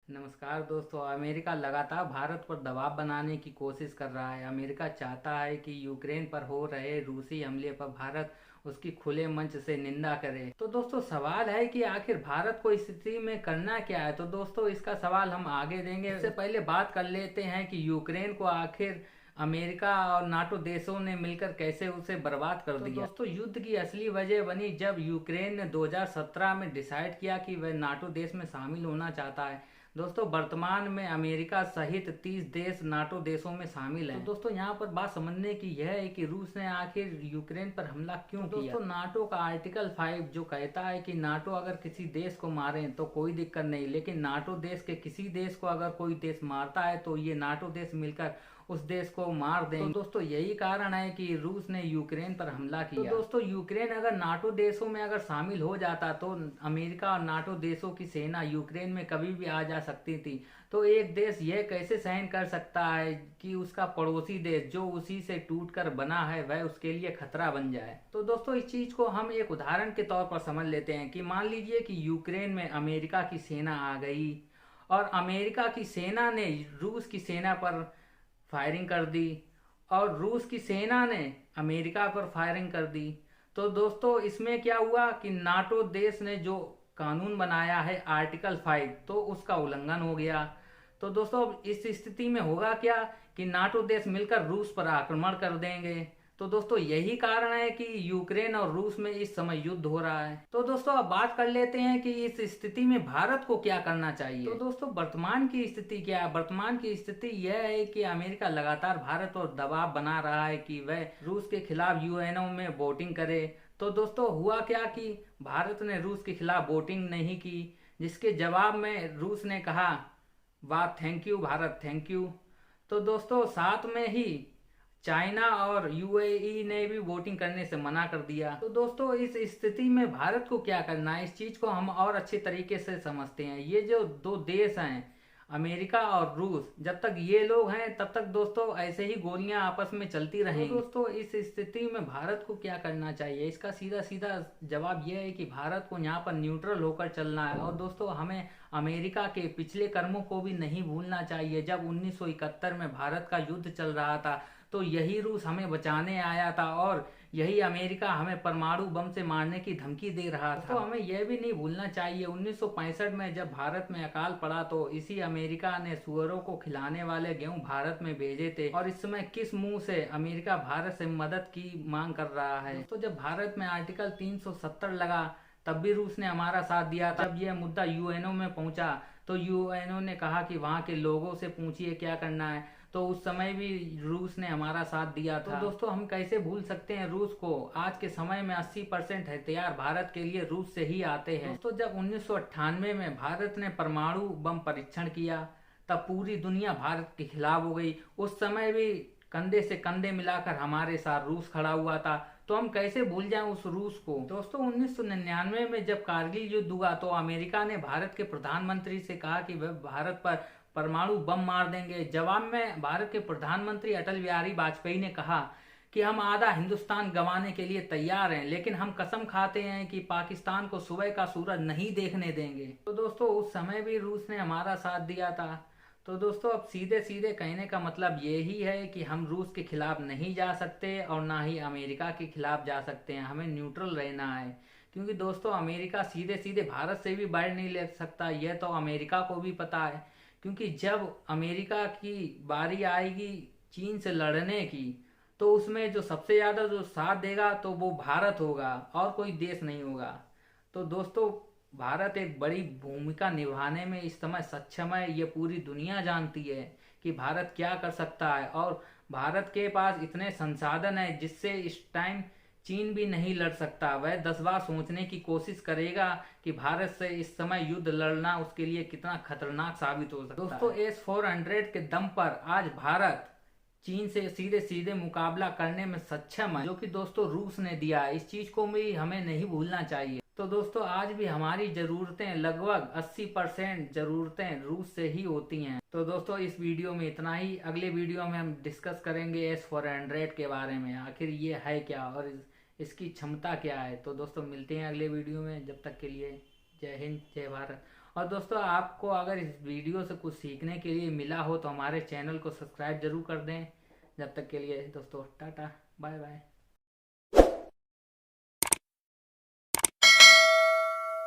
नमस्कार दोस्तों। अमेरिका लगातार भारत पर दबाव बनाने की कोशिश कर रहा है। अमेरिका चाहता है कि यूक्रेन पर हो रहे रूसी हमले पर भारत उसकी खुले मंच से निंदा करे। तो दोस्तों सवाल है कि आखिर भारत को इस स्थिति में करना क्या है। तो दोस्तों इसका सवाल हम आगे देंगे। इससे पहले बात कर लेते हैं कि यूक्रेन को आखिर अमेरिका और नाटो देशों ने मिलकर कैसे उसे बर्बाद कर दिया। दोस्तों युद्ध की असली वजह बनी जब यूक्रेन ने 2017 में डिसाइड किया कि वह नाटो देश में शामिल होना चाहता है। दोस्तों वर्तमान में अमेरिका सहित 30 देश नाटो देशों में शामिल हैं। तो दोस्तों यहाँ पर बात समझने की यह है कि रूस ने आखिर यूक्रेन पर हमला क्यों किया। दोस्तों नाटो का आर्टिकल 5 जो कहता है कि नाटो अगर किसी देश को मारे तो कोई दिक्कत नहीं, लेकिन नाटो देश के किसी देश को अगर कोई देश मारता है तो ये नाटो देश मिलकर उस देश को मार देंगे। तो दोस्तों यही कारण है कि रूस ने यूक्रेन पर हमला किया। तो दोस्तों यूक्रेन अगर नाटो देशों में अगर शामिल हो जाता तो अमेरिका और नाटो देशों की सेना यूक्रेन में कभी भी आ जा सकती थी। तो एक देश यह कैसे सहन कर सकता है कि उसका पड़ोसी देश जो उसी से टूटकर बना है वह उसके लिए खतरा बन जाए। तो दोस्तों इस चीज को हम एक उदाहरण के तौर पर समझ लेते हैं कि मान लीजिए कि यूक्रेन में अमेरिका की सेना आ गई और अमेरिका की सेना ने रूस की सेना पर फायरिंग कर दी और रूस की सेना ने अमेरिका पर फायरिंग कर दी। तो दोस्तों इसमें क्या हुआ कि नाटो देश ने जो कानून बनाया है आर्टिकल 5 तो उसका उल्लंघन हो गया। तो दोस्तों इस स्थिति में होगा क्या कि नाटो देश मिलकर रूस पर आक्रमण कर देंगे। तो दोस्तों यही कारण है कि यूक्रेन और रूस में इस समय युद्ध हो रहा है। तो दोस्तों अब बात कर लेते हैं कि इस स्थिति में भारत को क्या करना चाहिए। तो दोस्तों वर्तमान की स्थिति क्या है। वर्तमान की स्थिति यह है कि अमेरिका लगातार भारत पर दबाव बना रहा है कि वह रूस के खिलाफ यूएनओ में वोटिंग करे। तो दोस्तों हुआ क्या कि भारत ने रूस के खिलाफ वोटिंग नहीं की, जिसके जवाब में रूस ने कहा वाह thank you Bharat thank you. तो दोस्तों साथ में ही चाइना और यूएई ने भी वोटिंग करने से मना कर दिया। तो दोस्तों इस स्थिति में भारत को क्या करना है, इस चीज को हम और अच्छे तरीके से समझते हैं। ये जो दो देश हैं अमेरिका और रूस, जब तक ये लोग हैं तब तक दोस्तों ऐसे ही गोलियां आपस में चलती रहेंगी। तो दोस्तों इस स्थिति में भारत को क्या करना चाहिए, इसका सीधा सीधा जवाब यह है कि भारत को यहाँ पर न्यूट्रल होकर चलना है। और दोस्तों हमें अमेरिका के पिछले कर्मों को भी नहीं भूलना चाहिए। जब 1971 में भारत का युद्ध चल रहा था तो यही रूस हमें बचाने आया था और यही अमेरिका हमें परमाणु बम से मारने की धमकी दे रहा था। तो हमें यह भी नहीं भूलना चाहिए 1965 में जब भारत में अकाल पड़ा तो इसी अमेरिका ने सुअरों को खिलाने वाले गेहूं भारत में भेजे थे। और इस समय किस मुंह से अमेरिका भारत से मदद की मांग कर रहा है। तो जब भारत में आर्टिकल 370 लगा तब भी रूस ने हमारा साथ दिया था। जब यह मुद्दा यूएनओ में पहुंचा तो यूएनओ ने कहा कि वहां के लोगों से पूछिए क्या करना है, तो उस समय भी रूस ने हमारा साथ दिया था। तो दोस्तों हम कैसे भूल सकते हैं रूस को। आज के समय में 80% हथियार भारत के लिए रूस से ही आते हैं। दोस्तों जब 1998 में भारत ने परमाणु बम परीक्षण किया तब पूरी दुनिया भारत के खिलाफ हो गई। उस समय भी कंधे से कंधे मिलाकर हमारे साथ रूस खड़ा हुआ था। तो हम कैसे भूल जाएं उस रूस को। दोस्तों 1999 में जब कारगिल युद्ध हुआ तो अमेरिका ने भारत के प्रधानमंत्री से कहा कि वह भारत पर परमाणु बम मार देंगे। जवाब में भारत के प्रधानमंत्री अटल बिहारी वाजपेयी ने कहा कि हम आधा हिंदुस्तान गंवाने के लिए तैयार हैं, लेकिन हम कसम खाते हैं कि पाकिस्तान को सुबह का सूरज नहीं देखने देंगे। तो दोस्तों उस समय भी रूस ने हमारा साथ दिया था। तो दोस्तों अब सीधे सीधे कहने का मतलब यही है कि हम रूस के खिलाफ नहीं जा सकते और ना ही अमेरिका के खिलाफ जा सकते हैं। हमें न्यूट्रल रहना है, क्योंकि दोस्तों अमेरिका सीधे सीधे भारत से भी बैठ नहीं ले सकता। यह तो अमेरिका को भी पता है, क्योंकि जब अमेरिका की बारी आएगी चीन से लड़ने की तो उसमें जो सबसे ज्यादा जो साथ देगा तो वो भारत होगा और कोई देश नहीं होगा। तो दोस्तों भारत एक बड़ी भूमिका निभाने में इस समय सक्षम है। ये पूरी दुनिया जानती है कि भारत क्या कर सकता है और भारत के पास इतने संसाधन है जिससे इस टाइम चीन भी नहीं लड़ सकता। वह 10 बार सोचने की कोशिश करेगा कि भारत से इस समय युद्ध लड़ना उसके लिए कितना खतरनाक साबित हो सकता है। दोस्तों S-400 के दम पर आज भारत चीन से सीधे सीधे मुकाबला करने में सक्षम है, जो कि दोस्तों रूस ने दिया है। इस चीज को भी हमें नहीं भूलना चाहिए। तो दोस्तों आज भी हमारी जरूरतें लगभग 80% जरूरतें रूस से ही होती हैं। तो दोस्तों इस वीडियो में इतना ही। अगले वीडियो में हम डिस्कस करेंगे S-400 के बारे में, आखिर ये है क्या और इसकी क्षमता क्या है। तो दोस्तों मिलते हैं अगले वीडियो में। जब तक के लिए जय हिंद जय भारत। और दोस्तों आपको अगर इस वीडियो से कुछ सीखने के लिए मिला हो तो हमारे चैनल को सब्सक्राइब जरूर कर दें। जब तक के लिए दोस्तों टाटा बाय बाय।